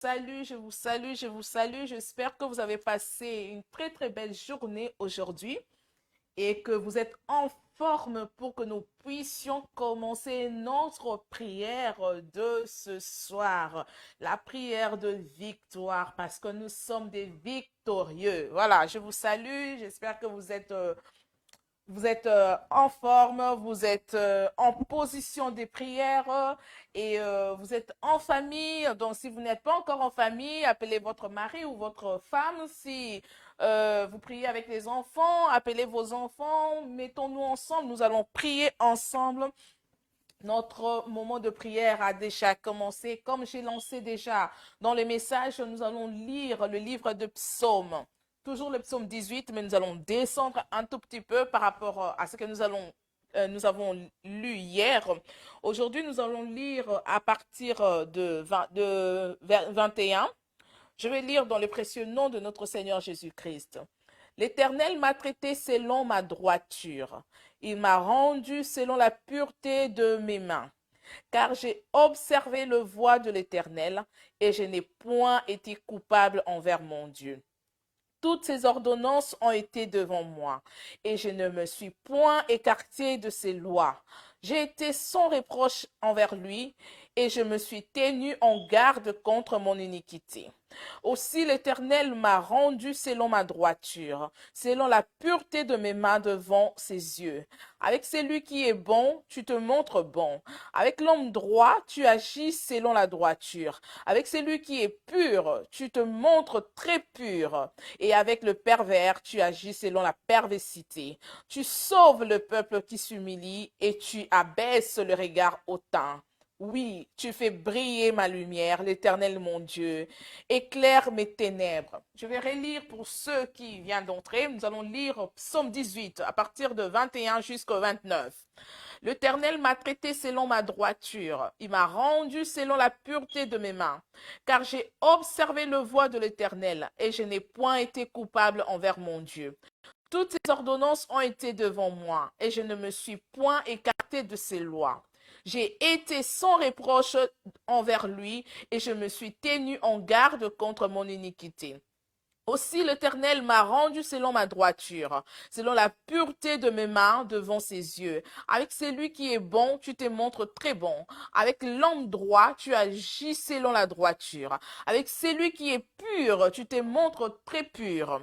salue, je vous salue, je vous salue. J'espère que vous avez passé une très très belle journée aujourd'hui et que vous êtes en forme pour que nous puissions commencer notre prière de ce soir. La prière de victoire parce que nous sommes des victorieux. Voilà, je vous salue. J'espère que vous êtes en forme, vous êtes en position de prière et vous êtes en famille. Donc, si vous n'êtes pas encore en famille, appelez votre mari ou votre femme. Si vous priez avec les enfants, appelez vos enfants. Mettons-nous ensemble. Nous allons prier ensemble. Notre moment de prière a déjà commencé. Comme j'ai lancé déjà dans le message, nous allons lire le livre de Psaume. Toujours le psaume 18, mais nous allons descendre un tout petit peu par rapport à ce que nous avons lu hier. Aujourd'hui, nous allons lire à partir de 21. Je vais lire dans le précieux nom de notre Seigneur Jésus-Christ. L'Éternel m'a traité selon ma droiture. Il m'a rendu selon la pureté de mes mains. Car j'ai observé le voie de l'Éternel et je n'ai point été coupable envers mon Dieu. Toutes ses ordonnances ont été devant moi, et je ne me suis point écarté de ses lois. J'ai été sans reproche envers lui, et je me suis tenu en garde contre mon iniquité. Aussi l'Éternel m'a rendu selon ma droiture, selon la pureté de mes mains devant ses yeux. Avec celui qui est bon, tu te montres bon. Avec l'homme droit, tu agis selon la droiture. Avec celui qui est pur, tu te montres très pur. Et avec le pervers, tu agis selon la perversité. Tu sauves le peuple qui s'humilie et tu abaisses le regard hautain. Oui, tu fais briller ma lumière, l'Éternel mon Dieu, éclaire mes ténèbres. Je vais relire pour ceux qui viennent d'entrer. Nous allons lire Psaume 18 à partir de 21 jusqu'au 29. L'Éternel m'a traité selon ma droiture. Il m'a rendu selon la pureté de mes mains. Car j'ai observé le voie de l'Éternel et je n'ai point été coupable envers mon Dieu. Toutes ses ordonnances ont été devant moi et je ne me suis point écarté de ses lois. J'ai été sans reproche envers lui et je me suis tenu en garde contre mon iniquité. Aussi l'Éternel m'a rendu selon ma droiture, selon la pureté de mes mains devant ses yeux. Avec celui qui est bon, tu te montres très bon. Avec l'homme droit, tu agis selon la droiture. Avec celui qui est pur, tu te montres très pur.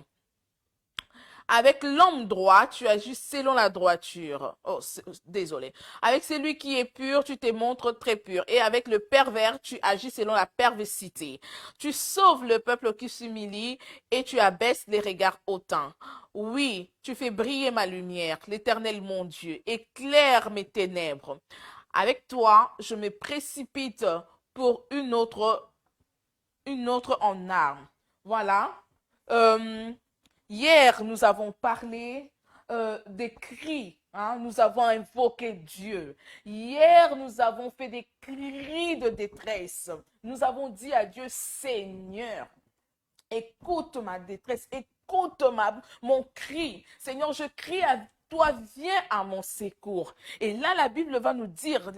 Avec l'homme droit, tu agis selon la droiture. Oh, désolé. Avec celui qui est pur, tu te montres très pur. Et avec le pervers, tu agis selon la perversité. Tu sauves le peuple qui s'humilie et tu abaisses les regards hautains. Oui, tu fais briller ma lumière, l'Éternel mon Dieu, éclaire mes ténèbres. Avec toi, je me précipite pour une autre en armes. Voilà. Euh, Hier, nous avons parlé des cris. Hein, nous avons invoqué Dieu. Hier, nous avons fait des cris de détresse. Nous avons dit à Dieu, Seigneur, écoute ma détresse, écoute mon cri. Seigneur, je crie à toi, viens à mon secours. Et là, la Bible va nous dire,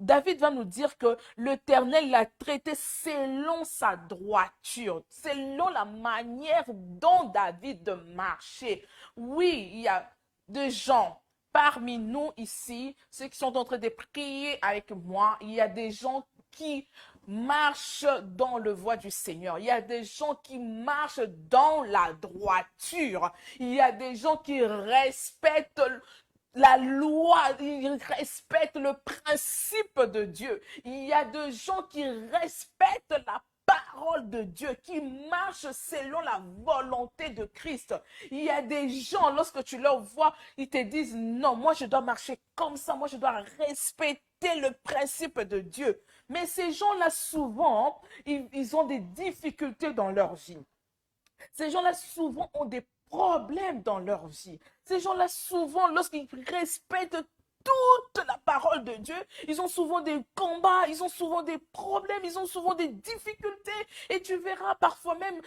David va nous dire que l'Éternel l'a traité selon sa droiture, selon la manière dont David marchait. Oui, il y a des gens parmi nous ici, ceux qui sont en train de prier avec moi, il y a des gens qui marchent dans le voie du Seigneur. Il y a des gens qui marchent dans la droiture. Il y a des gens qui respectent la loi, ils respectent le principe de Dieu. Il y a des gens qui respectent la parole de Dieu, qui marchent selon la volonté de Christ. Il y a des gens, lorsque tu leur vois, ils te disent, non, moi je dois marcher comme ça, moi je dois respecter le principe de Dieu. Mais ces gens-là, souvent, ils ont des difficultés dans leur vie. Ces gens-là, souvent, ont des problèmes dans leur vie. Ces gens-là, souvent, lorsqu'ils respectent toute la parole de Dieu, ils ont souvent des combats, ils ont souvent des problèmes, ils ont souvent des difficultés. Et tu verras parfois même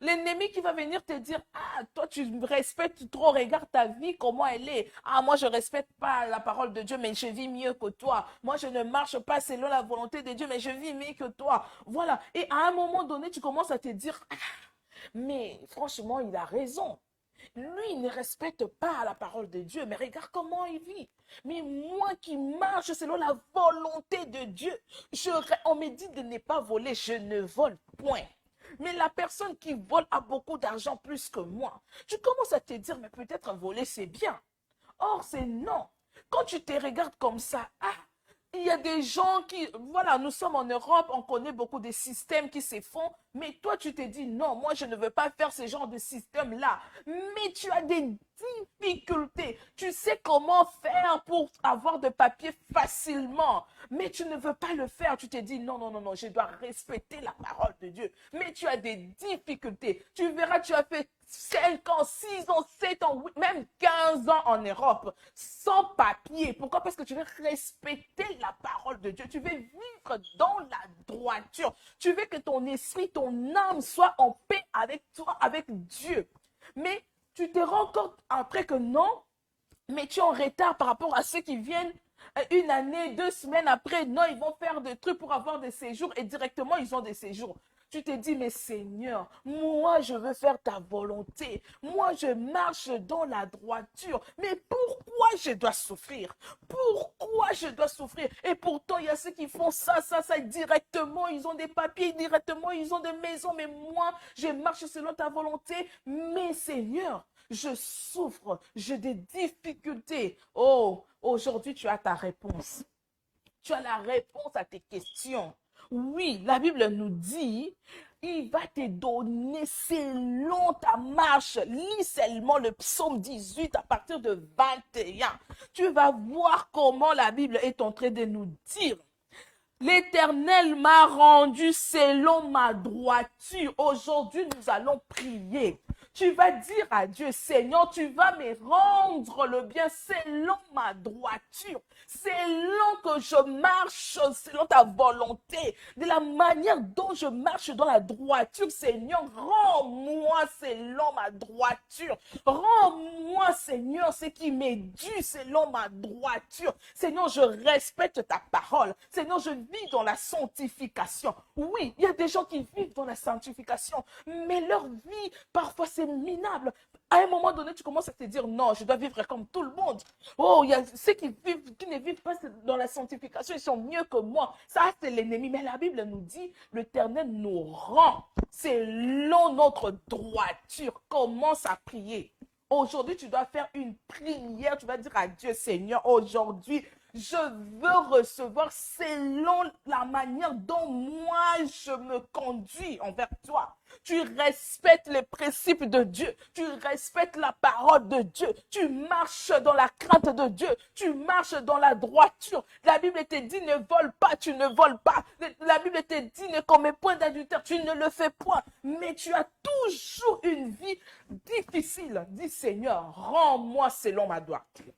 l'ennemi qui va venir te dire, ah, toi tu me respectes trop, regarde ta vie, comment elle est. Ah, moi je respecte pas la parole de Dieu, mais je vis mieux que toi. Moi je ne marche pas selon la volonté de Dieu, mais je vis mieux que toi. Voilà. Et à un moment donné, tu commences à te dire, ah, mais franchement, il a raison. Lui, il ne respecte pas la parole de Dieu, mais regarde comment il vit. Mais moi qui marche selon la volonté de Dieu, on me dit de ne pas voler, je ne vole point. Mais la personne qui vole a beaucoup d'argent plus que moi. Tu commences à te dire, mais peut-être voler, c'est bien. Or, c'est non. Quand tu te regardes comme ça, ah, il y a des gens qui, voilà, nous sommes en Europe, on connaît beaucoup de systèmes qui se font, mais toi, tu te dis, non, moi, je ne veux pas faire ce genre de système-là. Mais tu as des difficultés. Tu sais comment faire pour avoir de papiers facilement, mais tu ne veux pas le faire. Tu te dis, non, non, non, non, je dois respecter la parole de Dieu. Mais tu as des difficultés. Tu verras, tu as fait 5 ans, 6 ans, 7 ans, même 15 ans en Europe, sans papier. Pourquoi? Parce que tu veux respecter la parole de Dieu. Tu veux vivre dans la droiture. Tu veux que ton esprit, ton âme soit en paix avec toi, avec Dieu. Mais tu te rends compte après que non, mais tu es en retard par rapport à ceux qui viennent une année, 2 semaines après. Non, ils vont faire des trucs pour avoir des séjours et directement, ils ont des séjours. Tu te dis, mais Seigneur, moi, je veux faire ta volonté. Moi, je marche dans la droiture. Mais pourquoi je dois souffrir? Pourquoi je dois souffrir? Et pourtant, il y a ceux qui font ça, directement. Ils ont des papiers, directement, ils ont des maisons. Mais moi, je marche selon ta volonté. Mais Seigneur, je souffre, j'ai des difficultés. Oh, aujourd'hui, tu as ta réponse. Tu as la réponse à tes questions. Oui, la Bible nous dit, il va te donner selon ta marche. Lis seulement le psaume 18 à partir de 21. Tu vas voir comment la Bible est en train de nous dire. L'Éternel m'a rendu selon ma droiture. Aujourd'hui, nous allons prier. Tu vas dire à Dieu, Seigneur, tu vas me rendre le bien selon ma droiture, selon que je marche selon ta volonté, de la manière dont je marche dans la droiture. Seigneur, rends-moi selon ma droiture. Rends-moi, Seigneur, ce qui m'est dû selon ma droiture. Seigneur, je respecte ta parole. Seigneur, je vis dans la sanctification. Oui, il y a des gens qui vivent dans la sanctification, mais leur vie, parfois, c'est minable. À un moment donné, tu commences à te dire, non, je dois vivre comme tout le monde. Oh, il y a ceux qui ne vivent pas dans la sanctification, ils sont mieux que moi. Ça, c'est l'ennemi. Mais la Bible nous dit, l'Éternel nous rend selon notre droiture. Commence à prier. Aujourd'hui, tu dois faire une prière. Tu vas dire à Dieu, Seigneur, aujourd'hui, je veux recevoir selon la manière dont moi je me conduis envers toi. Tu respectes les principes de Dieu. Tu respectes la parole de Dieu. Tu marches dans la crainte de Dieu. Tu marches dans la droiture. La Bible te dit ne vole pas, tu ne voles pas. La Bible te dit ne commets point d'adultère, tu ne le fais point. Mais tu as toujours une vie difficile. Dis Seigneur, rends-moi selon ma droiture.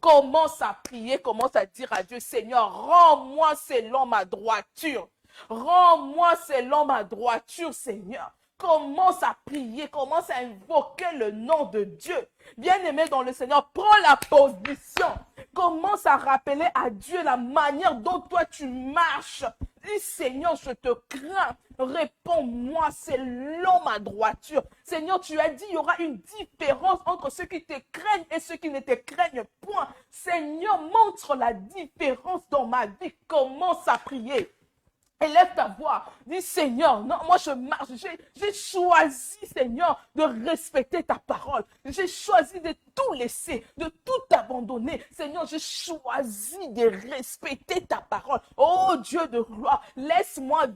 Commence à prier, commence à dire à Dieu, Seigneur, rends-moi selon ma droiture. Rends-moi selon ma droiture, Seigneur. Commence à prier, commence à invoquer le nom de Dieu. Bien-aimé dans le Seigneur, prends la position. Commence à rappeler à Dieu la manière dont toi tu marches. Dis, Seigneur, je te crains. Réponds-moi selon ma droiture. Seigneur, tu as dit, il y aura une différence entre ceux qui te craignent et ceux qui ne te craignent point. Seigneur, montre la différence dans ma vie. Commence à prier. Élève ta voix, dis Seigneur, non, moi je marche, j'ai choisi Seigneur de respecter ta parole, j'ai choisi de tout laisser, de tout abandonner. Seigneur, j'ai choisi de respecter ta parole. Oh Dieu de gloire, laisse-moi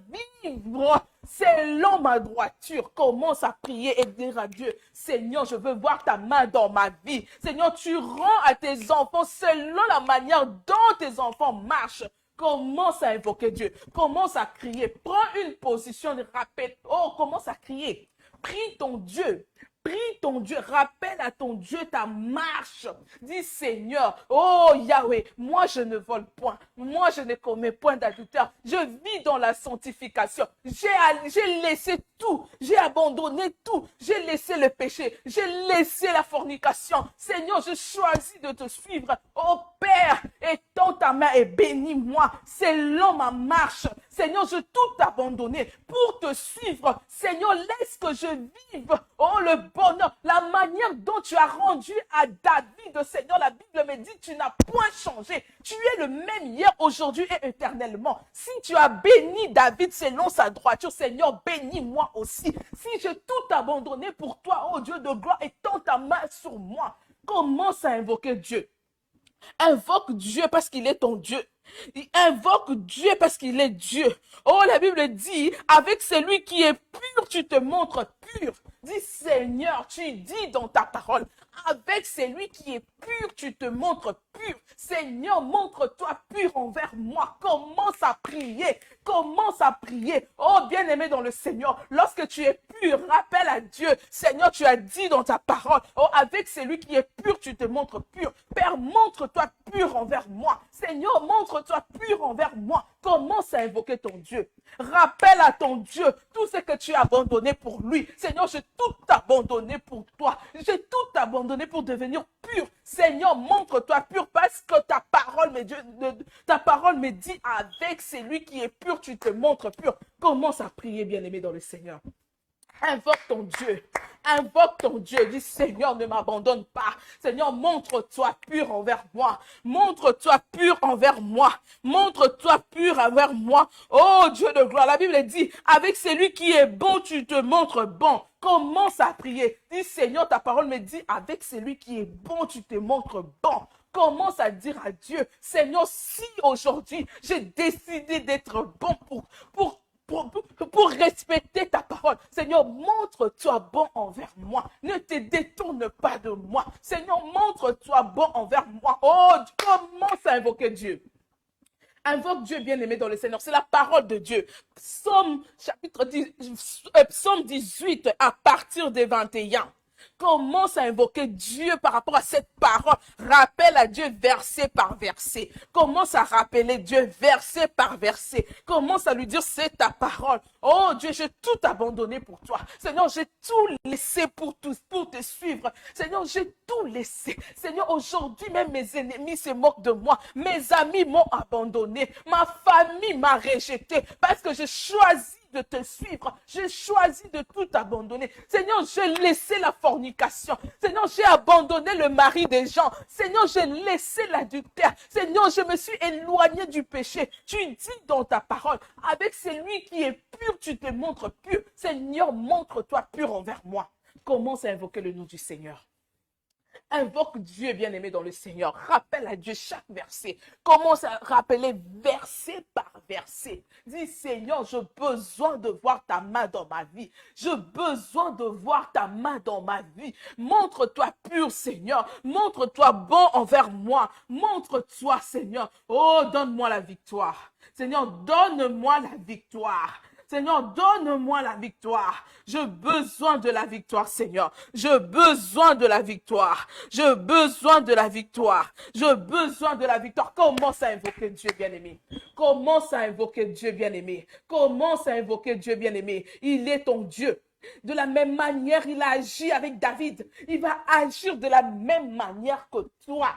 vivre selon ma droiture. Commence à prier et dire à Dieu, Seigneur, je veux voir ta main dans ma vie. Seigneur, tu rends à tes enfants selon la manière dont tes enfants marchent. Commence à invoquer Dieu. Commence à crier. Prends une position de rappel. Oh, commence à crier. Prie ton Dieu. Prie ton Dieu, rappelle à ton Dieu ta marche. Dis Seigneur, oh Yahweh, moi je ne vole point, moi je ne commets point d'adultère, je vis dans la sanctification. J'ai laissé tout, j'ai abandonné tout, j'ai laissé le péché, j'ai laissé la fornication. Seigneur, je choisis de te suivre. Oh Père, étends ta main et bénis-moi selon ma marche. Seigneur, je tout abandonné pour te suivre. Seigneur, laisse que je vive, oh le bonheur, la manière dont tu as rendu à David. Seigneur, la Bible me dit, tu n'as point changé. Tu es le même hier, aujourd'hui et éternellement. Si tu as béni David selon sa droiture, Seigneur, bénis-moi aussi. Si j'ai tout abandonné pour toi, oh Dieu de gloire, étends ta main sur moi. Commence à invoquer Dieu. Invoque Dieu parce qu'il est ton Dieu. Invoque Dieu parce qu'il est Dieu. Oh, la Bible dit, avec celui qui est pur, tu te montres pur. Dis Seigneur, tu dis dans ta parole, avec celui qui est pur, tu te montres pur. Seigneur, montre-toi pur envers moi. Commence à prier. Commence à prier. Oh, bien-aimé dans le Seigneur, lorsque tu es pur, rappelle à Dieu. Seigneur, tu as dit dans ta parole, oh, avec celui qui est pur, tu te montres pur. Père, montre-toi pur envers moi. Seigneur, montre-toi pur envers moi. Commence à invoquer ton Dieu. Rappelle à ton Dieu tout ce que tu as abandonné pour lui. Seigneur, j'ai tout abandonné pour toi. J'ai tout abandonné pour devenir pur. Seigneur, montre-toi pur parce que ta parole me dit avec celui qui est pur, tu te montres pur. Commence à prier, bien-aimé dans le Seigneur. Invoque ton Dieu. Invoque ton Dieu. Dis Seigneur, ne m'abandonne pas. Seigneur, montre-toi pur envers moi. Montre-toi pur envers moi. Montre-toi pur envers moi. Oh Dieu de gloire. La Bible dit, avec celui qui est bon, tu te montres bon. Commence à prier. Dis Seigneur, ta parole me dit, avec celui qui est bon, tu te montres bon. Commence à dire à Dieu, Seigneur, si aujourd'hui j'ai décidé d'être bon pour respecter ta parole. Seigneur, montre-toi bon envers moi. Ne te détourne pas de moi. Seigneur, montre-toi bon envers moi. Oh, commence à invoquer Dieu. Invoque Dieu bien-aimé dans le Seigneur. C'est la parole de Dieu. Psaume 18 à partir des 21. Commence à invoquer Dieu par rapport à cette parole. Rappelle à Dieu verset par verset. Commence à rappeler Dieu verset par verset. Commence à lui dire c'est ta parole. Oh Dieu, j'ai tout abandonné pour toi. Seigneur, j'ai tout laissé pour te suivre. Seigneur, j'ai tout laissé. Seigneur, aujourd'hui même mes ennemis se moquent de moi. Mes amis m'ont abandonné. Ma famille m'a rejeté parce que j'ai choisi de te suivre. J'ai choisi de tout abandonner. Seigneur, j'ai laissé la fornication. Seigneur, j'ai abandonné le mari des gens. Seigneur, j'ai laissé l'adultère. Seigneur, je me suis éloigné du péché. Tu dis dans ta parole, avec celui qui est pur, tu te montres pur. Seigneur, montre-toi pur envers moi. Commence à invoquer le nom du Seigneur. Invoque Dieu bien-aimé dans le Seigneur. Rappelle à Dieu chaque verset. Commence à rappeler verset par verset. Dis Seigneur, j'ai besoin de voir ta main dans ma vie. J'ai besoin de voir ta main dans ma vie. Montre-toi pur Seigneur. Montre-toi bon envers moi. Montre-toi Seigneur. Oh, donne-moi la victoire. Seigneur, donne-moi la victoire. Seigneur, donne-moi la victoire. J'ai besoin de la victoire, Seigneur. J'ai besoin de la victoire. J'ai besoin de la victoire. J'ai besoin de la victoire. Commence à invoquer Dieu bien-aimé. Commence à invoquer Dieu bien-aimé. Commence à invoquer Dieu bien-aimé. Il est ton Dieu. De la même manière, il a agi avec David. Il va agir de la même manière que toi.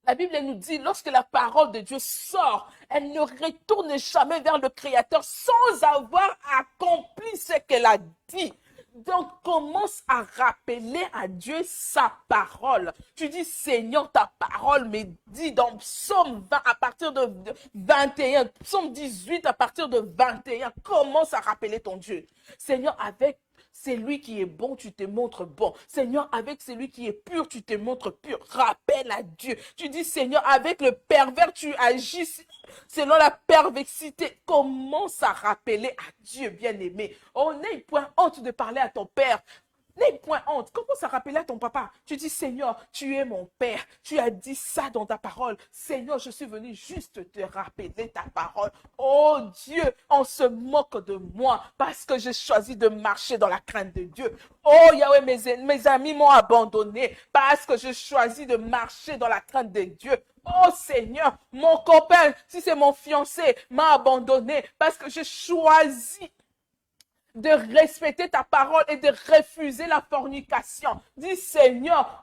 La Bible nous dit, lorsque la parole de Dieu sort, elle ne retourne jamais vers le Créateur sans avoir accompli ce qu'elle a dit. Donc, commence à rappeler à Dieu sa parole. Tu dis, Seigneur, ta parole me dit dans Psaume 20 à partir de 21, Psaume 18 à partir de 21, commence à rappeler ton Dieu. Seigneur, avec celui qui est bon, tu te montres bon. Seigneur, avec celui qui est pur, tu te montres pur. Rappelle à Dieu. Tu dis, Seigneur, avec le pervers, tu agis selon la perversité. Commence à rappeler à Dieu, bien-aimé. On n'est point honte de parler à ton Père. N'aie point honte. Commence à rappeler à ton papa. Tu dis, Seigneur, tu es mon Père. Tu as dit ça dans ta parole. Seigneur, je suis venu juste te rappeler ta parole. Oh Dieu, on se moque de moi parce que j'ai choisi de marcher dans la crainte de Dieu. Oh Yahweh, mes amis m'ont abandonné parce que j'ai choisi de marcher dans la crainte de Dieu. Oh Seigneur, mon copain, si c'est mon fiancé, m'a abandonné parce que j'ai choisi de respecter ta parole et de refuser la fornication. Dis Seigneur,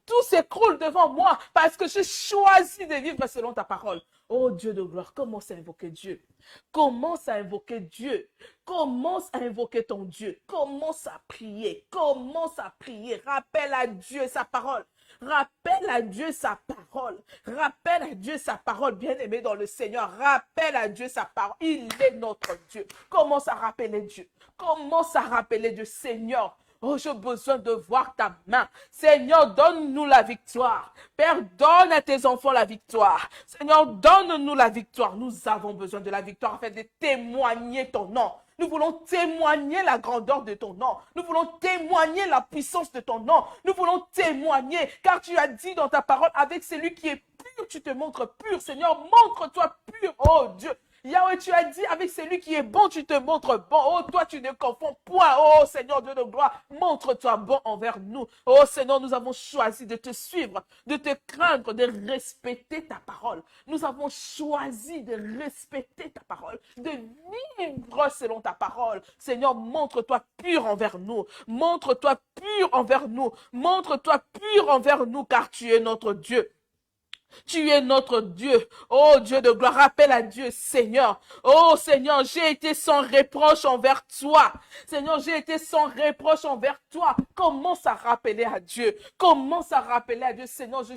tout s'écroule devant moi parce que j'ai choisi de vivre selon ta parole. Oh Dieu de gloire, commence à invoquer Dieu. Commence à invoquer Dieu. Commence à invoquer ton Dieu. Commence à prier. Commence à prier. Rappelle à Dieu sa parole. Rappelle à Dieu sa parole. Rappelle à Dieu sa parole, bien-aimé dans le Seigneur. Rappelle à Dieu sa parole. Il est notre Dieu. Commence à rappeler Dieu. Commence à rappeler Dieu, Seigneur. Oh, j'ai besoin de voir ta main. Seigneur, donne-nous la victoire. Père, donne à tes enfants la victoire. Seigneur, donne-nous la victoire. Nous avons besoin de la victoire afin de témoigner ton nom. Nous voulons témoigner la grandeur de ton nom. Nous voulons témoigner la puissance de ton nom. Nous voulons témoigner, car tu as dit dans ta parole, avec celui qui est pur, tu te montres pur. Seigneur, montre-toi pur, oh Dieu. Yahweh, tu as dit, avec celui qui est bon, tu te montres bon. Oh, toi, tu ne confonds point. Oh, Seigneur Dieu de gloire, montre-toi bon envers nous. Oh, Seigneur, nous avons choisi de te suivre, de te craindre, de respecter ta parole. Nous avons choisi de respecter ta parole, de vivre selon ta parole. Seigneur, montre-toi pur envers nous. Montre-toi pur envers nous. Montre-toi pur envers nous, car tu es notre Dieu. Tu es notre Dieu. Oh Dieu de gloire, rappelle à Dieu, Seigneur. Oh Seigneur, j'ai été sans reproche envers toi. Seigneur, j'ai été sans reproche envers toi. Commence à rappeler à Dieu. Commence à rappeler à Dieu, Seigneur, j'ai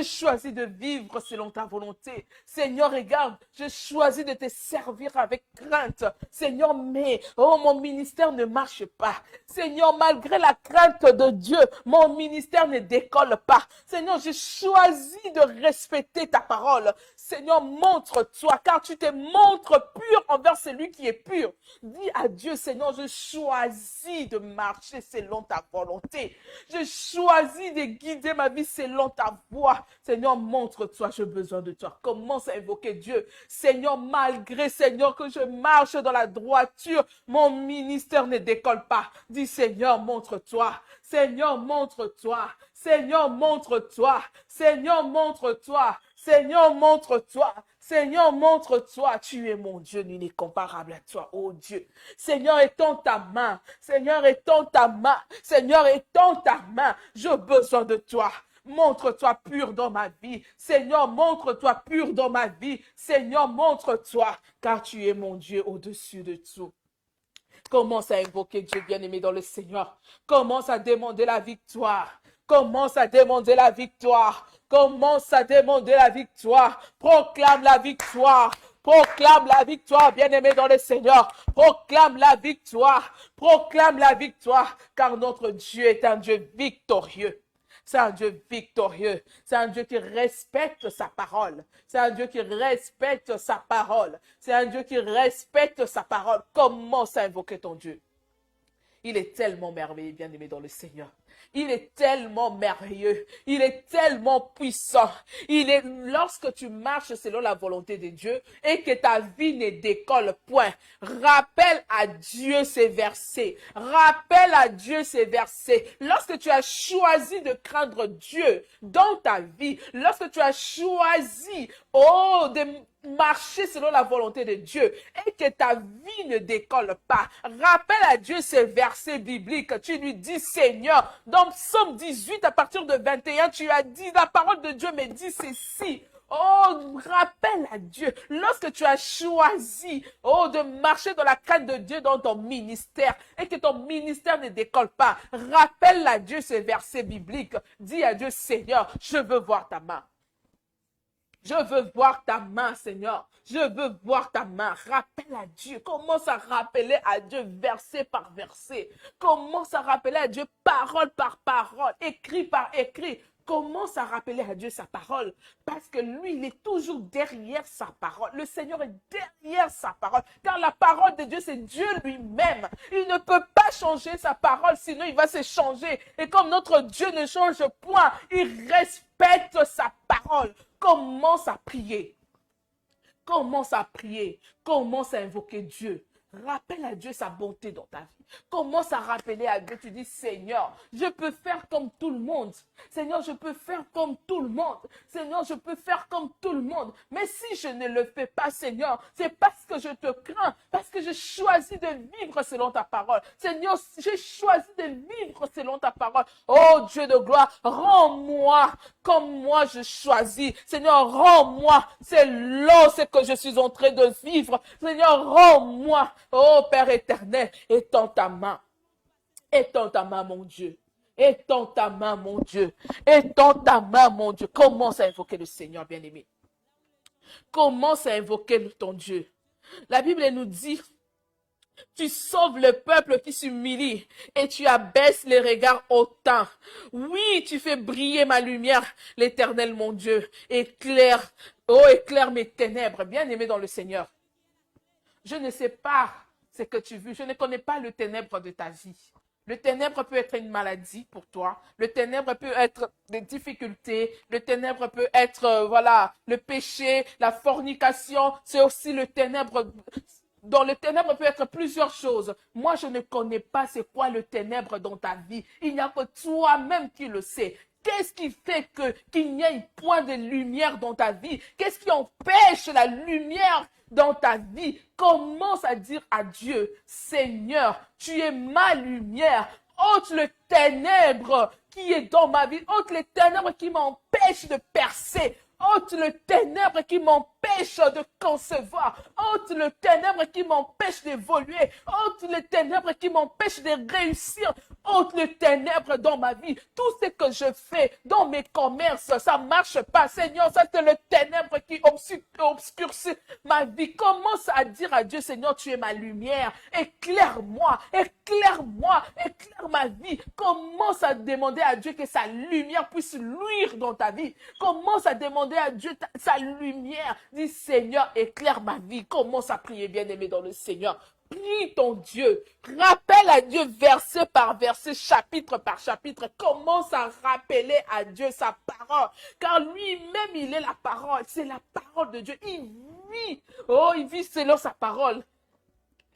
choisi de vivre selon ta volonté. Seigneur, regarde, j'ai choisi de te servir avec crainte. Seigneur, mais, oh, mon ministère ne marche pas. Seigneur, malgré la crainte de Dieu, mon ministère ne décolle pas. Seigneur, j'ai choisi de respecter ta parole. Seigneur, montre-toi, car tu te montres pur envers celui qui est pur. Dis à Dieu, Seigneur, je choisis de marcher selon ta volonté. Je choisis de guider ma vie selon ta voie. Seigneur, montre-toi, j'ai besoin de toi. Commence à invoquer Dieu. Seigneur, malgré, Seigneur, que je marche dans la droiture, mon ministère ne décolle pas. Dis, Seigneur, montre-toi. Seigneur, montre-toi. Seigneur, montre-toi. Seigneur, montre-toi. Seigneur, montre-toi. Seigneur, montre-toi. Tu es mon Dieu, nul n'est comparable à toi, oh Dieu. Seigneur, étends ta main. Seigneur, étends ta main. Seigneur, étends ta main. J'ai besoin de toi. Montre-toi pur dans ma vie. Seigneur, montre-toi pur dans ma vie. Seigneur, montre-toi, car tu es mon Dieu au-dessus de tout. Commence à invoquer Dieu bien-aimé dans le Seigneur. Commence à demander la victoire. Commence à demander la victoire. Commence à demander la victoire. Proclame la victoire. Proclame la victoire, bien-aimé dans le Seigneur. Proclame la victoire. Proclame la victoire. Car notre Dieu est un Dieu victorieux. C'est un Dieu victorieux. C'est un Dieu qui respecte sa parole. C'est un Dieu qui respecte sa parole. C'est un Dieu qui respecte sa parole. Commence à invoquer ton Dieu. Il est tellement merveilleux, bien-aimé dans le Seigneur. Il est tellement merveilleux. Il est tellement puissant. Lorsque tu marches selon la volonté de Dieu et que ta vie ne décolle point, rappelle à Dieu ces versets. Rappelle à Dieu ces versets. Lorsque tu as choisi de craindre Dieu dans ta vie, lorsque tu as choisi, de marcher selon la volonté de Dieu et que ta vie ne décolle pas. Rappelle à Dieu ces versets bibliques. Tu lui dis, Seigneur, dans Psaume 18, à partir de 21, tu as dit, la parole de Dieu me dit ceci. Oh, rappelle à Dieu, lorsque tu as choisi, de marcher dans la crainte de Dieu dans ton ministère et que ton ministère ne décolle pas, rappelle à Dieu ces versets bibliques. Dis à Dieu, Seigneur, je veux voir ta main. Je veux voir ta main, Seigneur. Je veux voir ta main. Rappelle à Dieu. Commence à rappeler à Dieu verset par verset. Commence à rappeler à Dieu parole par parole, écrit par écrit. Commence à rappeler à Dieu sa parole, parce que lui, il est toujours derrière sa parole. Le Seigneur est derrière sa parole, car la parole de Dieu, c'est Dieu lui-même. Il ne peut pas changer sa parole, sinon il va se changer. Et comme notre Dieu ne change point, il respecte sa parole. Commence à prier. Commence à prier. Commence à invoquer Dieu. Rappelle à Dieu sa bonté dans ta vie. Commence à rappeler à Dieu. Tu dis, Seigneur, je peux faire comme tout le monde. Seigneur, je peux faire comme tout le monde. Seigneur, je peux faire comme tout le monde. Mais si je ne le fais pas, Seigneur, c'est parce que je te crains, parce que je choisis de vivre selon ta parole. Seigneur, j'ai choisi de vivre selon ta parole. Oh Dieu de gloire, rends-moi comme moi je choisis. Seigneur, rends-moi. C'est là ce que je suis en train de vivre. Seigneur, rends-moi. Oh Père éternel, étends ta main. Étends ta main, mon Dieu. Étends ta main, mon Dieu. Étends ta main, mon Dieu. Commence à invoquer le Seigneur, bien-aimé. Commence à invoquer ton Dieu. La Bible nous dit, tu sauves le peuple qui s'humilie et tu abaisses les regards hautains. Oui, tu fais briller ma lumière, l'Éternel, mon Dieu. Éclaire, oh, éclaire mes ténèbres, bien-aimé dans le Seigneur. Je ne sais pas ce que tu vis. Je ne connais pas le ténèbre de ta vie. Le ténèbre peut être une maladie pour toi. Le ténèbre peut être des difficultés. Le ténèbre peut être, voilà, le péché, la fornication. C'est aussi le ténèbre. Dans le ténèbre peut être plusieurs choses. Moi, je ne connais pas c'est quoi le ténèbre dans ta vie. Il n'y a que toi-même qui le sais. Qu'est-ce qui fait qu'il n'y ait point de lumière dans ta vie? Qu'est-ce qui empêche la lumière dans ta vie? Commence à dire à Dieu, Seigneur, tu es ma lumière. Ôte le ténèbre qui est dans ma vie. Ôte les ténèbres qui m'empêchent de percer. Ôte le ténèbre qui m'empêche de concevoir. Ôte le ténèbre qui m'empêche d'évoluer. Ôte le ténèbre qui m'empêche de réussir. Ôte le ténèbre dans ma vie. Tout ce que je fais dans mes commerces, ça ne marche pas. Seigneur, ça c'est le ténèbre qui obscurcit ma vie. Commence à dire à Dieu, Seigneur, tu es ma lumière. Éclaire-moi, éclaire-moi, éclaire ma vie. Commence à demander à Dieu que sa lumière puisse luire dans ta vie. Commence à demander à Dieu sa lumière. Dis, Seigneur, éclaire ma vie. Commence à prier, bien-aimé dans le Seigneur. Prie ton Dieu. Rappelle à Dieu verset par verset, chapitre par chapitre. Commence à rappeler à Dieu sa parole. Car lui-même, il est la parole. C'est la parole de Dieu. Il vit. Oh, il vit selon sa parole.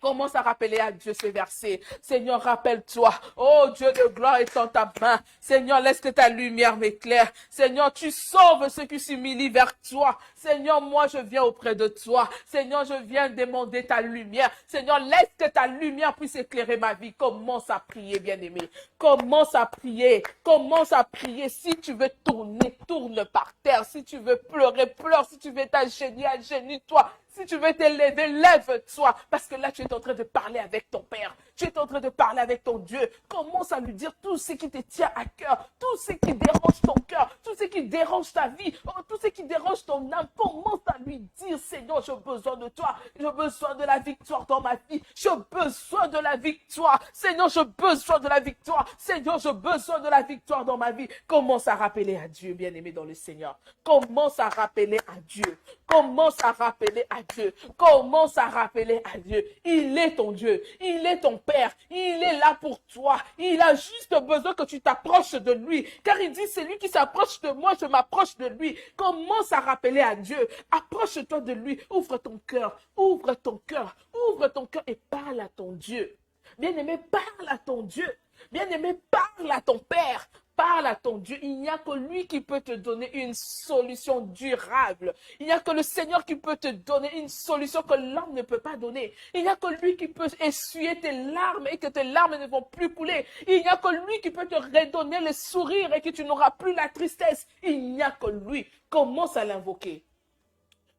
Commence à rappeler à Dieu ce verset. Seigneur, rappelle-toi. Oh Dieu de gloire, étends ta main. Seigneur, laisse que ta lumière m'éclaire. Seigneur, tu sauves ceux qui s'humilient vers toi. Seigneur, moi je viens auprès de toi. Seigneur, je viens demander ta lumière. Seigneur, laisse que ta lumière puisse éclairer ma vie. Commence à prier, bien-aimé. Commence à prier. Commence à prier. Si tu veux tourner, tourne par terre. Si tu veux pleurer, pleure. Si tu veux t'agenouiller, agenouille-toi. Si tu veux t'élever, lève-toi. Parce que là, tu es en train de parler avec ton Père. Tu es en train de parler avec ton Dieu. Commence à lui dire tout ce qui te tient à cœur. Tout ce qui dérange ton cœur. Tout ce qui dérange ta vie. Tout ce qui dérange ton âme. Commence à lui dire, Seigneur, j'ai besoin de toi. J'ai besoin de la victoire dans ma vie. J'ai besoin de la victoire. Seigneur, j'ai besoin de la victoire. Seigneur, j'ai besoin de la victoire dans ma vie. Commence à rappeler à Dieu, bien-aimé dans le Seigneur. Commence à rappeler à Dieu. Commence à rappeler à Dieu. Commence à rappeler à Dieu. Il est ton Dieu. Il est ton Père. Il est là pour toi. Il a juste besoin que tu t'approches de lui. Car il dit, c'est lui qui s'approche de moi, je m'approche de lui. Commence à rappeler à Dieu. Approche-toi de lui. Ouvre ton cœur. Ouvre ton cœur. Ouvre ton cœur et parle à ton Dieu. Bien-aimé, parle à ton Dieu. Bien-aimé, parle à ton Père. Parle à ton Dieu. Il n'y a que lui qui peut te donner une solution durable. Il n'y a que le Seigneur qui peut te donner une solution que l'homme ne peut pas donner. Il n'y a que lui qui peut essuyer tes larmes et que tes larmes ne vont plus couler. Il n'y a que lui qui peut te redonner le sourire et que tu n'auras plus la tristesse. Il n'y a que lui. Commence à l'invoquer.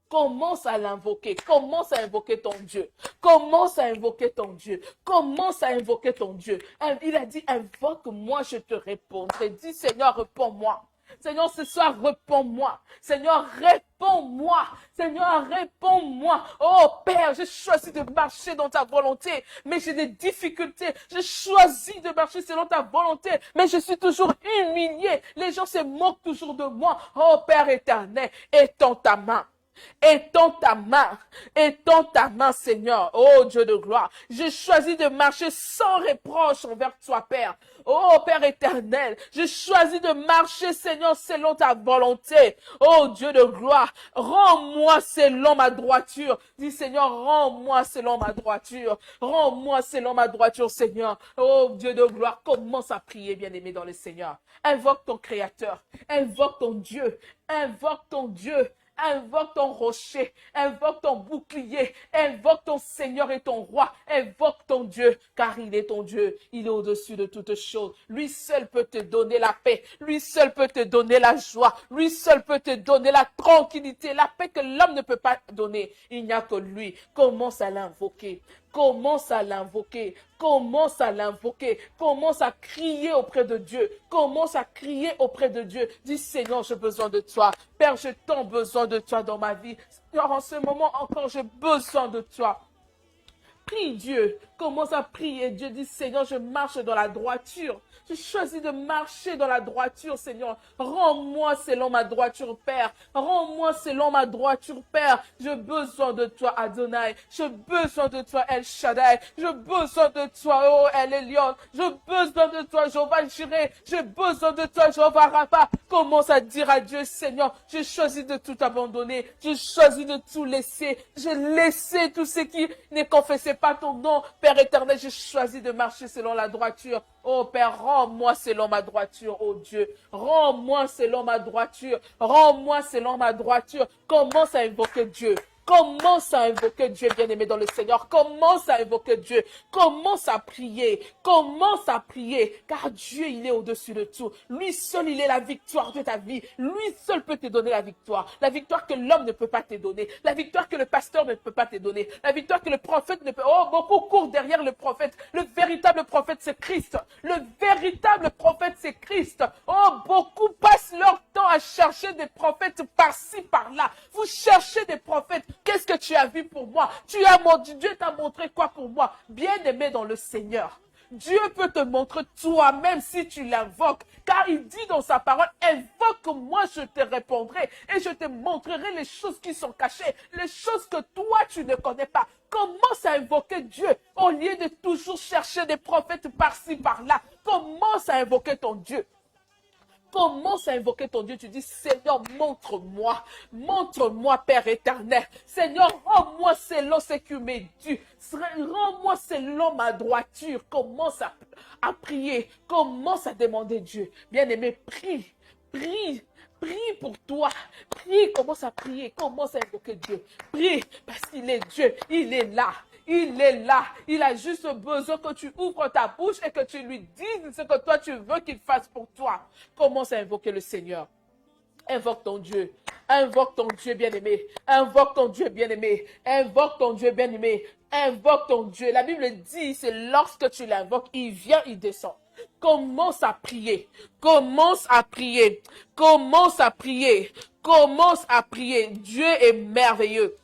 Commence à l'invoquer. Commence à invoquer ton Dieu. Commence à invoquer ton Dieu. Commence à invoquer ton Dieu. Il a dit, invoque-moi, je te répondrai. Dis, Seigneur, réponds-moi. Seigneur, ce soir, réponds-moi. Seigneur, réponds-moi. Seigneur, réponds-moi. Oh Père, j'ai choisi de marcher dans ta volonté, mais j'ai des difficultés. J'ai choisi de marcher selon ta volonté, mais je suis toujours humilié. Les gens se moquent toujours de moi. Oh Père éternel, étends ta main. Étends ta main, Seigneur, oh Dieu de gloire. J'ai choisi de marcher sans reproche envers toi, Père. Oh Père éternel, j'ai choisi de marcher, Seigneur, selon ta volonté. Oh Dieu de gloire, rends-moi selon ma droiture. Dis Seigneur, rends-moi selon ma droiture. Rends-moi selon ma droiture, Seigneur. Oh Dieu de gloire, commence à prier, bien-aimé dans le Seigneur. Invoque ton Créateur, invoque ton Dieu, invoque ton Dieu. Invoque ton rocher, invoque ton bouclier, invoque ton Seigneur et ton roi, invoque ton Dieu, car il est ton Dieu, il est au-dessus de toutes choses. Lui seul peut te donner la paix, lui seul peut te donner la joie, lui seul peut te donner la tranquillité, la paix que l'homme ne peut pas donner. Il n'y a que lui. Commence à l'invoquer. Commence à l'invoquer, commence à l'invoquer, commence à crier auprès de Dieu, commence à crier auprès de Dieu. Dis Seigneur, j'ai besoin de toi. Père, j'ai tant besoin de toi dans ma vie. Seigneur, en ce moment encore, j'ai besoin de toi. Prie Dieu, commence à prier Dieu. Dis Seigneur, je marche dans la droiture. Je choisis de marcher dans la droiture, Seigneur. Rends-moi selon ma droiture, Père. Rends-moi selon ma droiture, Père. J'ai besoin de toi, Adonai. J'ai besoin de toi, El Shaddai. J'ai besoin de toi, oh El Elyon. J'ai besoin de toi, Jéhovah Jireh. J'ai besoin de toi, Jéhovah Rapha. Commence à dire à Dieu, Seigneur, j'ai choisi de tout abandonner. J'ai choisi de tout laisser. J'ai laissé tout ce qui ne confessait pas ton nom. Père éternel, j'ai choisi de marcher selon la droiture. Oh Père, rends-moi selon ma droiture, oh Dieu. Rends-moi selon ma droiture. Rends-moi selon ma droiture. Commence à invoquer Dieu. Commence à invoquer Dieu, bien-aimé dans le Seigneur. Commence à invoquer Dieu. Commence à prier. Commence à prier. Car Dieu, il est au-dessus de tout. Lui seul, il est la victoire de ta vie. Lui seul peut te donner la victoire. La victoire que l'homme ne peut pas te donner. La victoire que le pasteur ne peut pas te donner. La victoire que le prophète ne peut... Oh, beaucoup courent derrière le prophète. Le véritable prophète, c'est Christ. Le véritable prophète, c'est Christ. Oh, beaucoup passent leur temps à chercher des prophètes par-ci, par-là. Vous cherchez des prophètes. Qu'est-ce que tu as vu pour moi? Dieu t'a montré quoi pour moi? Bien-aimé dans le Seigneur. Dieu peut te montrer toi-même si tu l'invoques. Car il dit dans sa parole, invoque-moi, je te répondrai. Et je te montrerai les choses qui sont cachées. Les choses que toi, tu ne connais pas. Commence à invoquer Dieu. Au lieu de toujours chercher des prophètes par-ci, par-là. Commence à invoquer ton Dieu. Commence à invoquer ton Dieu. Tu dis, Seigneur, montre-moi. Montre-moi, Père éternel. Seigneur, rends-moi selon ce qui m'est dû. Rends-moi selon ma droiture. Commence à prier. Commence à demander Dieu. Bien-aimé, prie. Prie. Prie pour toi. Prie. Commence à prier. Commence à invoquer Dieu. Prie parce qu'il est Dieu. Il est là. Il est là. Il a juste besoin que tu ouvres ta bouche et que tu lui dises ce que toi tu veux qu'il fasse pour toi. Commence à invoquer le Seigneur. Invoque ton Dieu. Invoque ton Dieu bien-aimé. Invoque ton Dieu bien-aimé. Invoque ton Dieu bien-aimé. Invoque ton Dieu. La Bible dit, c'est lorsque tu l'invoques, il vient, il descend. Commence à prier. Commence à prier. Commence à prier. Commence à prier. Dieu est merveilleux.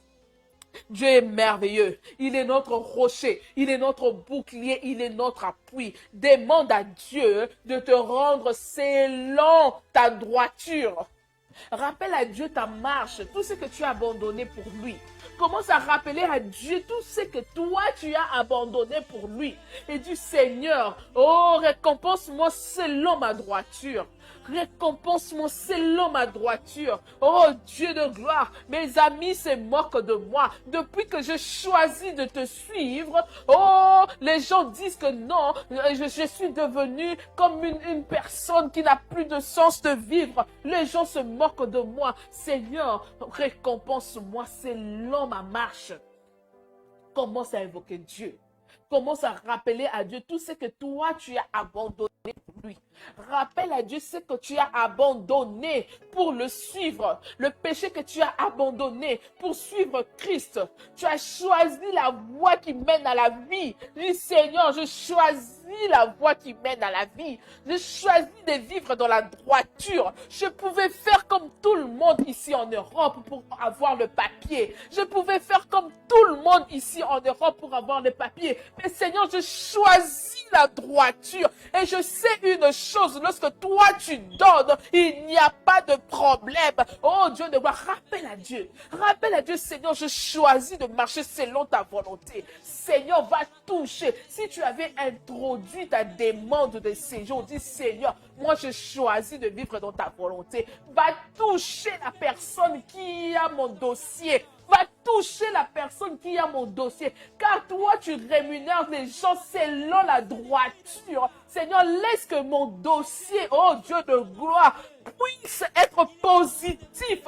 Dieu est merveilleux. Il est notre rocher. Il est notre bouclier. Il est notre appui. Demande à Dieu de te rendre selon ta droiture. Rappelle à Dieu ta marche, tout ce que tu as abandonné pour lui. Commence à rappeler à Dieu tout ce que toi tu as abandonné pour lui. Et dis Seigneur, oh récompense-moi selon ma droiture. Récompense-moi selon ma droiture. Oh Dieu de gloire, mes amis se moquent de moi. Depuis que je choisis de te suivre, oh, les gens disent que non, je suis devenue comme une personne qui n'a plus de sens de vivre. Les gens se moquent de moi. Seigneur, récompense-moi selon ma marche. Commence à invoquer Dieu. Commence à rappeler à Dieu tout ce que toi tu as abandonné. pour lui. Rappelle à Dieu ce que tu as abandonné pour le suivre. Le péché que tu as abandonné pour suivre Christ. Tu as choisi la voie qui mène à la vie. Dis Seigneur, je choisis la voie qui mène à la vie. Je choisis de vivre dans la droiture. Je pouvais faire comme tout le monde ici en Europe pour avoir le papier. Je pouvais faire comme tout le monde ici en Europe pour avoir le papier. Mais Seigneur, je choisis la droiture. Et je sais une chose, lorsque toi tu donnes, il n'y a pas de problème. Oh Dieu de gloire, rappelle à Dieu. Rappelle à Dieu, Seigneur, je choisis de marcher selon ta volonté. Seigneur, va toucher. Si tu avais introduit ta demande de séjour, dis Seigneur, moi je choisis de vivre dans ta volonté. Va toucher la personne qui a mon dossier. Va toucher la personne qui a mon dossier. Car toi, tu rémunères les gens selon la droiture. Seigneur, laisse que mon dossier, oh Dieu de gloire, puisse être positif.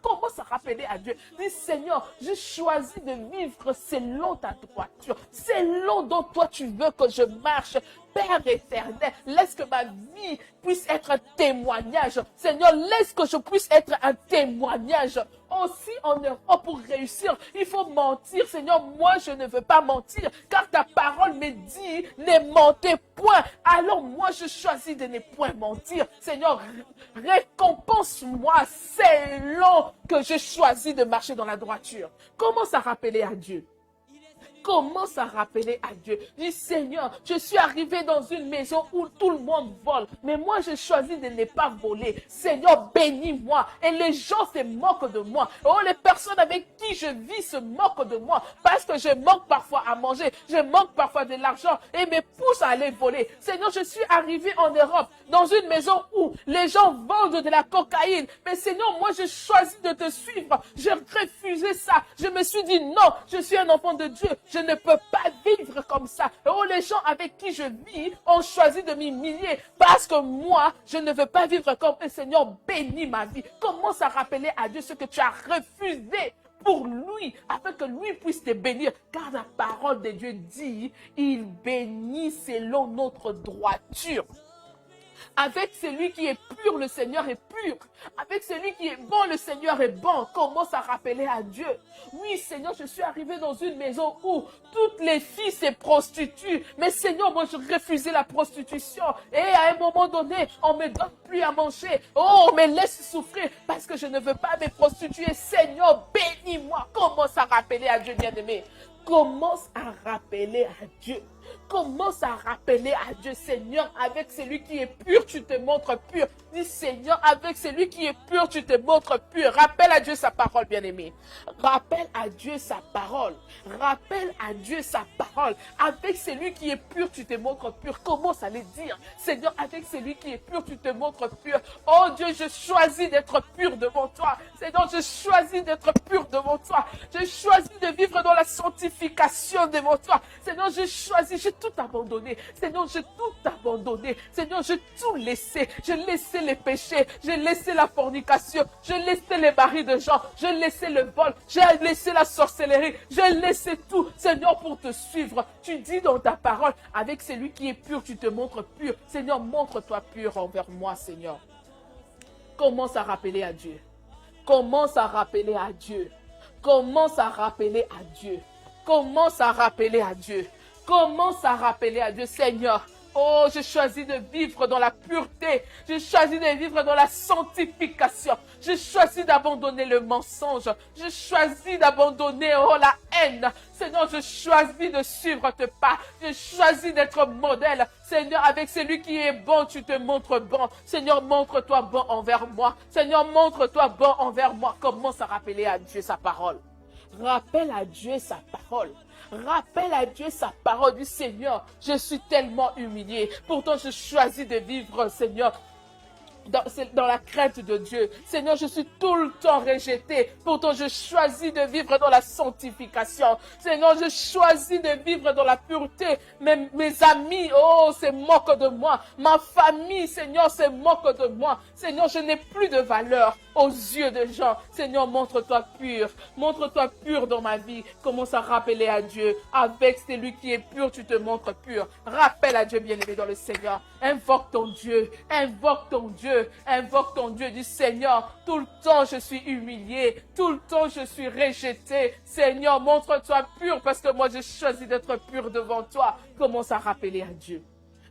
Commence à rappeler à Dieu. Dis Seigneur, je choisis de vivre selon ta droiture. Selon dont toi tu veux que je marche. Père éternel, laisse que ma vie puisse être un témoignage. Seigneur, laisse que je puisse être un témoignage. Aussi en Europe, pour réussir, il faut mentir. Seigneur, moi je ne veux pas mentir, car ta parole me dit, ne mentez point. Alors moi je choisis de ne point mentir. Seigneur, récompense-moi selon que je choisis de marcher dans la droiture. Commence à rappeler à Dieu. Commence à rappeler à Dieu. Dis Seigneur, je suis arrivé dans une maison où tout le monde vole. Mais moi, je choisis de ne pas voler. Seigneur, bénis-moi. Et les gens se moquent de moi. Oh, les personnes avec qui je vis se moquent de moi. Parce que je manque parfois à manger. Je manque parfois de l'argent. Et me poussent à aller voler. Seigneur, je suis arrivé en Europe. Dans une maison où les gens vendent de la cocaïne. Mais Seigneur, moi, je choisis de te suivre. J'ai refusé ça. Je me suis dit non, je suis un enfant de Dieu. Je ne peux pas vivre comme ça. Oh, les gens avec qui je vis ont choisi de m'humilier parce que moi, je ne veux pas vivre comme eux. Seigneur, bénis ma vie. Commence à rappeler à Dieu ce que tu as refusé pour lui, afin que lui puisse te bénir. Car la parole de Dieu dit, il bénit selon notre droiture. Avec celui qui est pur, le Seigneur est pur. Avec celui qui est bon, le Seigneur est bon. Commence à rappeler à Dieu. Oui, Seigneur, je suis arrivé dans une maison où toutes les filles se prostituent. Mais Seigneur, moi, je refusais la prostitution. Et à un moment donné, on me donne plus à manger. Oh, on me laisse souffrir parce que je ne veux pas me prostituer. Seigneur, bénis-moi. Commence à rappeler à Dieu, bien-aimé. Commence à rappeler à Dieu. Commence à rappeler à Dieu, Seigneur, avec celui qui est pur, tu te montres pur. Dis, Seigneur, avec celui qui est pur, tu te montres pur. Rappelle à Dieu sa parole, bien-aimé. Rappelle à Dieu sa parole. Rappelle à Dieu sa parole. Avec celui qui est pur, tu te montres pur. Commence à le dire. Seigneur, avec celui qui est pur, tu te montres pur. Oh Dieu, je choisis d'être pur devant toi. Seigneur, je choisis d'être pur devant toi. Je choisis de vivre dans la sanctification devant toi. Seigneur, je choisis, j'ai tout abandonné. Seigneur, j'ai tout abandonné. Seigneur, j'ai tout laissé. J'ai laissé les péchés. J'ai laissé la fornication. J'ai laissé les maris de gens. J'ai laissé le vol. J'ai laissé la sorcellerie. J'ai laissé tout. Seigneur, pour te suivre. Tu dis dans ta parole, avec celui qui est pur, tu te montres pur. Seigneur, montre-toi pur envers moi, Seigneur. Commence à rappeler à Dieu. Commence à rappeler à Dieu. Commence à rappeler à Dieu. Commence à rappeler à Dieu. Commence à rappeler à Dieu, Seigneur. Oh, je choisis de vivre dans la pureté. Je choisis de vivre dans la sanctification. Je choisis d'abandonner le mensonge. Je choisis d'abandonner, oh, la haine. Seigneur, je choisis de suivre tes pas. Je choisis d'être modèle. Seigneur, avec celui qui est bon, tu te montres bon. Seigneur, montre-toi bon envers moi. Seigneur, montre-toi bon envers moi. Commence à rappeler à Dieu sa parole. Rappelle à Dieu sa parole. Rappelle à Dieu sa parole du Seigneur. Je suis tellement humilié. Pourtant, je choisis de vivre, Seigneur, dans la crainte de Dieu. Seigneur, je suis tout le temps rejeté. Pourtant, je choisis de vivre dans la sanctification. Seigneur, je choisis de vivre dans la pureté. Mes amis, oh, se moquent de moi. Ma famille, Seigneur, se moque de moi. Seigneur, je n'ai plus de valeur aux yeux des gens. Seigneur, montre-toi pur. Montre-toi pur dans ma vie. Commence à rappeler à Dieu. Avec celui qui est pur, tu te montres pur. Rappelle à Dieu, bien-aimé dans le Seigneur. Invoque ton Dieu. Invoque ton Dieu. Invoque ton Dieu. Dis, Seigneur, tout le temps je suis humilié. Tout le temps je suis rejeté. Seigneur, montre-toi pur parce que moi j'ai choisi d'être pur devant toi. Commence à rappeler à Dieu.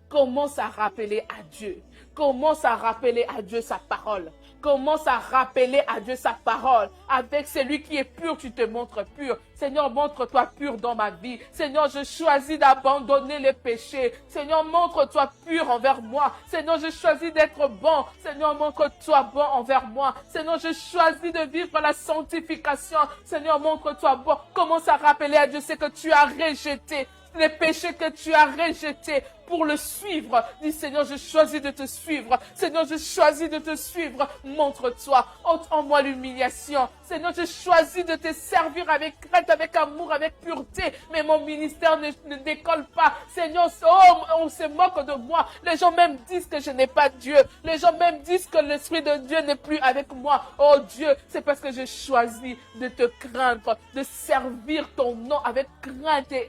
Commence à rappeler à Dieu. Commence à rappeler à Dieu sa parole. Commence à rappeler à Dieu sa parole. Avec celui qui est pur, tu te montres pur. Seigneur, montre-toi pur dans ma vie. Seigneur, je choisis d'abandonner les péchés. Seigneur, montre-toi pur envers moi. Seigneur, je choisis d'être bon. Seigneur, montre-toi bon envers moi. Seigneur, je choisis de vivre la sanctification. Seigneur, montre-toi bon. Commence à rappeler à Dieu ce que tu as rejeté. Les péchés que tu as rejetés pour le suivre. Dis, Seigneur, je choisis de te suivre. Seigneur, je choisis de te suivre. Montre-toi. Ôte en moi l'humiliation. Seigneur, je choisis de te servir avec crainte, avec amour, avec pureté. Mais mon ministère ne décolle pas. Seigneur, oh, on se moque de moi. Les gens même disent que je n'ai pas Dieu. Les gens même disent que l'Esprit de Dieu n'est plus avec moi. Oh Dieu, c'est parce que j'ai choisi de te craindre, de servir ton nom avec crainte et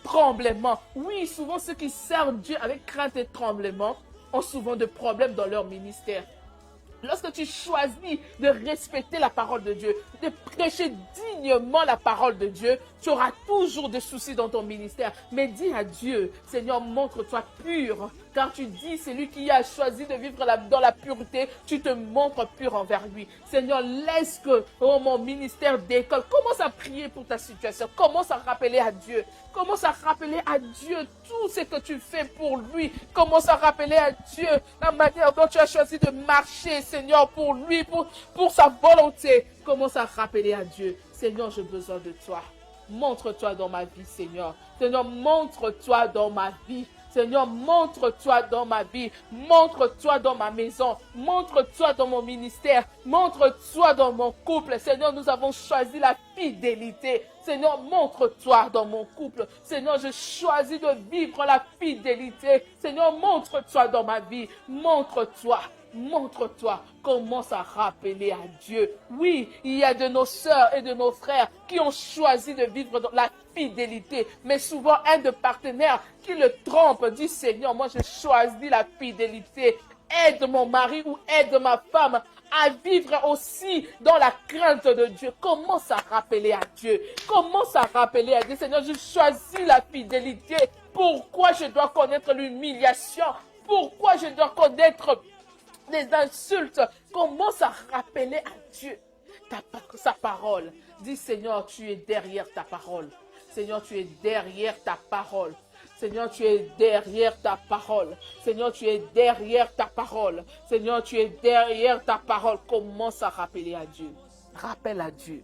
tremblement. Oui, souvent ceux qui servent Dieu avec crainte et tremblement ont souvent de problèmes dans leur ministère. Lorsque tu choisis de respecter la parole de Dieu, de prêcher dignement la parole de Dieu, tu auras toujours des soucis dans ton ministère. Mais dis à Dieu, Seigneur, montre-toi pur. Car tu dis, c'est lui qui a choisi de vivre dans la pureté, tu te montres pur envers lui. Seigneur, laisse que mon ministère décolle. Commence à prier pour ta situation. Commence à rappeler à Dieu. Commence à rappeler à Dieu tout ce que tu fais pour lui. Commence à rappeler à Dieu la manière dont tu as choisi de marcher, Seigneur, pour lui, pour sa volonté. Commence à rappeler à Dieu, Seigneur, j'ai besoin de toi. Montre-toi dans ma vie, Seigneur. Seigneur, montre-toi dans ma vie. Seigneur, montre-toi dans ma vie, montre-toi dans ma maison, montre-toi dans mon ministère, montre-toi dans mon couple. Seigneur, nous avons choisi la fidélité. Seigneur, montre-toi dans mon couple. Seigneur, je choisis de vivre la fidélité. Seigneur, montre-toi dans ma vie, montre-toi. Montre-toi, commence à rappeler à Dieu. Oui, il y a de nos sœurs et de nos frères qui ont choisi de vivre dans la fidélité, mais souvent un de partenaires qui le trompe, dit Seigneur, moi je choisis la fidélité. Aide mon mari ou aide ma femme à vivre aussi dans la crainte de Dieu. Commence à rappeler à Dieu. Commence à rappeler à Dieu. Seigneur, je choisis la fidélité. Pourquoi je dois connaître l'humiliation? Pourquoi je dois connaître des insultes? Commence à rappeler à Dieu sa parole. Dis, Seigneur, tu es derrière ta parole. Seigneur, tu es derrière ta parole. Seigneur, tu es derrière ta parole. Seigneur, tu es derrière ta parole. Seigneur, tu es derrière ta parole. Commence à rappeler à Dieu. Rappelle à Dieu.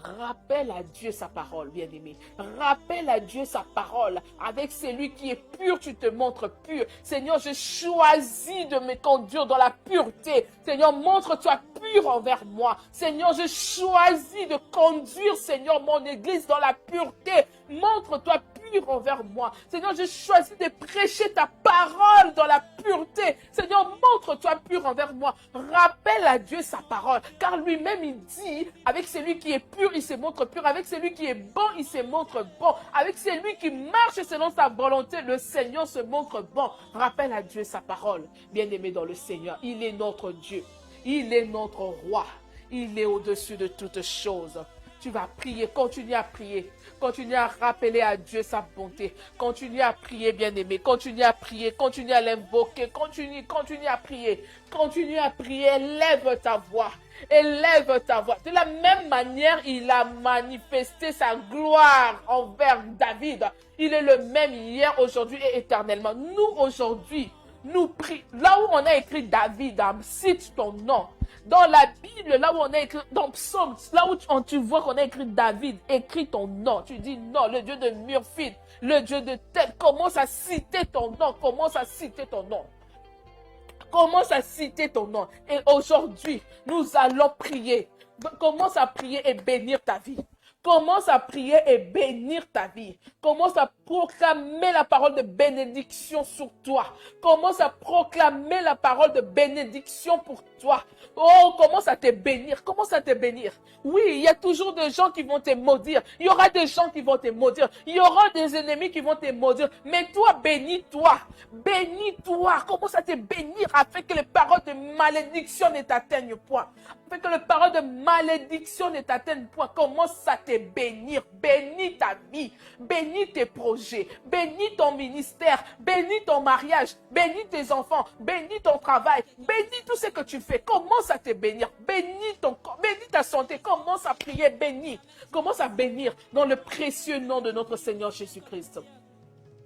Rappelle à Dieu sa parole, bien-aimé. Rappelle à Dieu sa parole. Avec celui qui est pur, tu te montres pur. Seigneur, je choisis de me conduire dans la pureté. Seigneur, montre-toi pur envers moi. Seigneur, je choisis de conduire, Seigneur, mon église dans la pureté. Montre-toi pur envers moi. Seigneur, je choisis de prêcher ta parole dans la pureté. Seigneur, montre-toi pur envers moi. Rappelle à Dieu sa parole. Car lui-même, il dit, avec celui qui est pur, il se montre pur. Avec celui qui est bon, il se montre bon. Avec celui qui marche selon sa volonté, le Seigneur se montre bon. Rappelle à Dieu sa parole. Bien-aimé dans le Seigneur, il est notre Dieu. Il est notre roi. Il est au-dessus de toutes choses. Tu vas prier, continue à prier. Continue à rappeler à Dieu sa bonté. Continue à prier, bien-aimé. Continue à prier. Continue à l'invoquer. Continue à prier. Continue à prier. Élève ta voix. Élève ta voix. De la même manière, il a manifesté sa gloire envers David. Il est le même hier, aujourd'hui et éternellement. Nous, aujourd'hui, nous prions. Là où on a écrit David, cite ton nom. Dans la Bible, là où on a écrit, dans Psaume, là où tu vois qu'on a écrit David, écris ton nom. Tu dis non, le Dieu de Murphid, le Dieu de tel. Commence à citer ton nom. Commence à citer ton nom. Commence à citer ton nom. Et aujourd'hui, nous allons prier. Commence à prier et bénir ta vie. Commence à prier et bénir ta vie. Commence à proclamer la parole de bénédiction sur toi. Commence à proclamer la parole de bénédiction pour toi. Oh, commence à te bénir. Commence à te bénir. Oui, il y a toujours des gens qui vont te maudire. Il y aura des gens qui vont te maudire. Il y aura des ennemis qui vont te maudire. Mais toi, bénis-toi. Bénis-toi. Commence à te bénir afin que les paroles de malédiction ne t'atteignent point. Afin que les paroles de malédiction ne t'atteignent point. Commence à te bénir. Bénis ta vie. Bénis tes projets. Bénis ton ministère. Bénis ton mariage. Bénis tes enfants. Bénis ton travail. Bénis tout ce que tu fais. Commence à te bénir. Bénis ton corps. Bénis ta santé. Commence à prier. Bénis. Commence à bénir dans le précieux nom de notre Seigneur Jésus-Christ.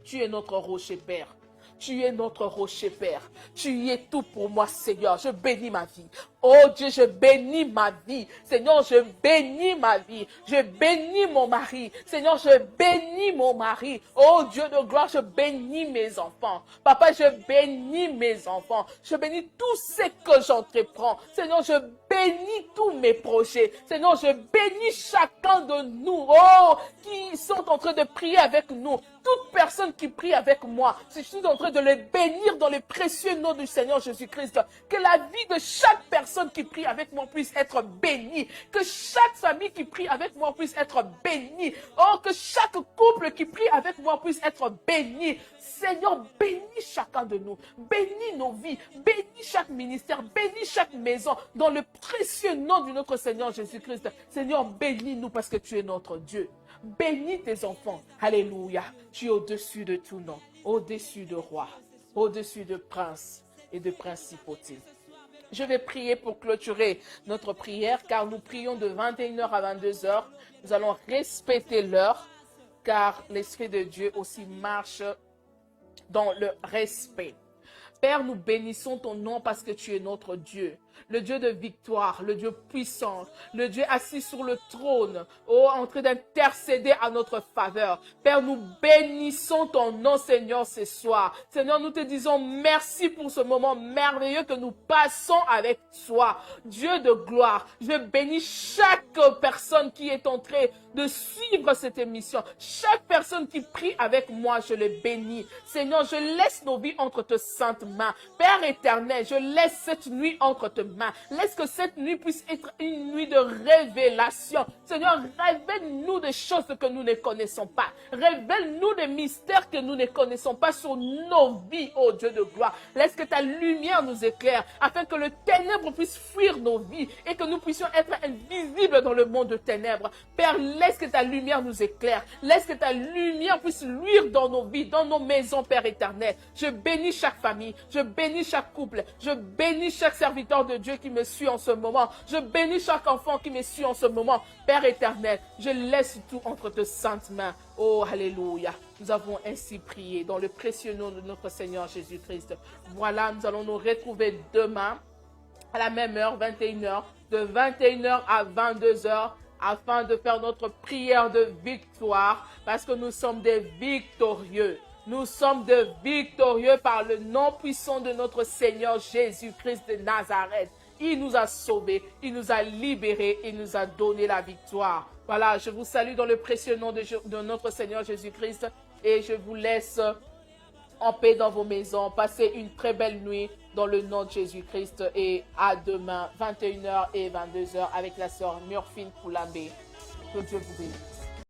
Tu es notre rocher, Père. Tu es notre rocher, Père. Tu es tout pour moi, Seigneur. Je bénis ma vie. Oh Dieu, je bénis ma vie. Seigneur, je bénis ma vie. Je bénis mon mari. Seigneur, je bénis mon mari. Oh Dieu de gloire, je bénis mes enfants. Papa, je bénis mes enfants. Je bénis tout ce que j'entreprends. Seigneur, je bénis tous mes projets. Seigneur, je bénis chacun de nous. Oh, qui sont en train de prier avec nous. Toute personne qui prie avec moi, je suis en train de les bénir dans le précieux nom du Seigneur Jésus-Christ. Que la vie de chaque personne qui prie avec moi puisse être bénie. Que chaque famille qui prie avec moi puisse être bénie. Oh, que chaque couple qui prie avec moi puisse être béni. Seigneur, bénis chacun de nous. Bénis nos vies. Bénis chaque ministère. Bénis chaque maison. Dans le précieux nom de notre Seigneur Jésus-Christ. Seigneur, bénis-nous parce que tu es notre Dieu. Bénis tes enfants. Alléluia. Tu es au-dessus de tout nom. Au-dessus de roi. Au-dessus de prince et de principauté. Je vais prier pour clôturer notre prière car nous prions de 21h à 22h. Nous allons respecter l'heure car l'Esprit de Dieu aussi marche dans le respect. Père, nous bénissons ton nom parce que tu es notre Dieu. Le Dieu de victoire, le Dieu puissant, le Dieu assis sur le trône, oh, en train d'intercéder à notre faveur. Père, nous bénissons ton nom, Seigneur, ce soir. Seigneur, nous te disons merci pour ce moment merveilleux que nous passons avec toi. Dieu de gloire, je bénis chaque personne qui est en train de suivre cette émission. Chaque personne qui prie avec moi, je le bénis. Seigneur, je laisse nos vies entre tes saintes mains. Père éternel, je laisse cette nuit entre tes mains. Laisse que cette nuit puisse être une nuit de révélation. Seigneur, révèle-nous des choses que nous ne connaissons pas. Révèle-nous des mystères que nous ne connaissons pas sur nos vies, oh Dieu de gloire. Laisse que ta lumière nous éclaire afin que le ténèbre puisse fuir nos vies et que nous puissions être invisibles dans le monde de ténèbres. Père, laisse que ta lumière nous éclaire. Laisse que ta lumière puisse luire dans nos vies, dans nos maisons, Père éternel. Je bénis chaque famille. Je bénis chaque couple. Je bénis chaque serviteur de Dieu qui me suit en ce moment. Je bénis chaque enfant qui me suit en ce moment. Père éternel, je laisse tout entre tes saintes mains. Oh, alléluia. Nous avons ainsi prié dans le précieux nom de notre Seigneur Jésus-Christ. Voilà, nous allons nous retrouver demain à la même heure, 21h, de 21h à 22h, afin de faire notre prière de victoire, parce que nous sommes des victorieux. Nous sommes des victorieux par le nom puissant de notre Seigneur Jésus-Christ de Nazareth. Il nous a sauvés, il nous a libérés, il nous a donné la victoire. Voilà, je vous salue dans le précieux nom de notre Seigneur Jésus-Christ et je vous laisse en paix dans vos maisons. Passez une très belle nuit dans le nom de Jésus-Christ et à demain, 21h et 22h avec la sœur Murphine Poulambe. Que Dieu vous bénisse.